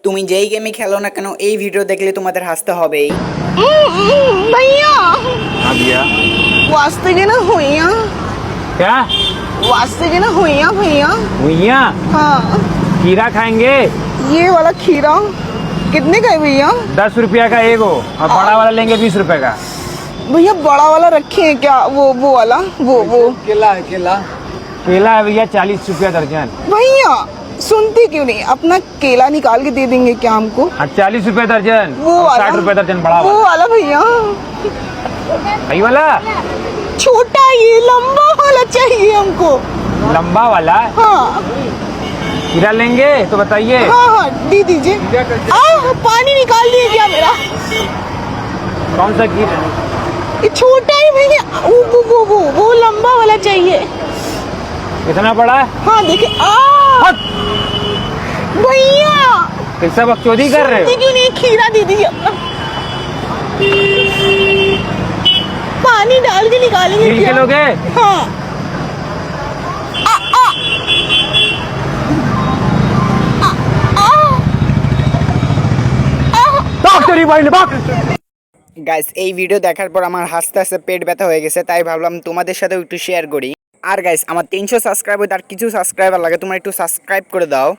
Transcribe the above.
তুমি যেই গেমই খেলো না কেন এই ভিডিও দেখলে তোমাদের হাসতে হবেই। भैया हाँ भैया। वास्ते के ना हुइया क्या? वास्ते के ना हुइया भैया। भैया हाँ खीरा खाएंगे? ये वाला खीरा कितने का है भैया? 10 रुपया का एक हो और बड़ा वाला लेंगे 20 रुपए का। भैया बड़ा वाला रखे हैं क्या? वो वाला वो केला है केला। केला है भैया 40 रुपया दर्जन। भैया सुनते क्यों नहीं? अपना केला निकाल के दे देंगे क्या हमको? हाँ 40 रुपए दर्जन। वो और वाला 60 रुपए दर्जन बड़ा वो वाला। वाला भैया वही वाला छोटा, ये लंबा वाला चाहिए हमको। लंबा वाला हाँ खीरा लेंगे तो बताइए। हाँ हाँ दे दीजिए। पानी निकाल दिए क्या मेरा? कौन सा खीरा? ये छोटा है भैया, वो लंबा वाला चाहिए। कितना पड़ा है? हाँ देखिए। हट! भैया कैसा बकचोदी कर रहे सुनते हो? क्यों नहीं? खीरा दे दीजिए अपना। पानी डाल के निकालेंगे छील के क्या? लोगे? हाँ भाग तेरी बहन भाग! গাইস এই ভিডিও দেখার পর আমার হাসতে হাসতে পেট ব্যথা হয়ে গেছে, তাই ভাবলাম তোমাদের সাথে একটু শেয়ার করি। আর গাইস আমার 300 সাবস্ক্রাইবার, আর কিছু সাবস্ক্রাইবার লাগে, তোমরা একটু সাবস্ক্রাইব করে দাও।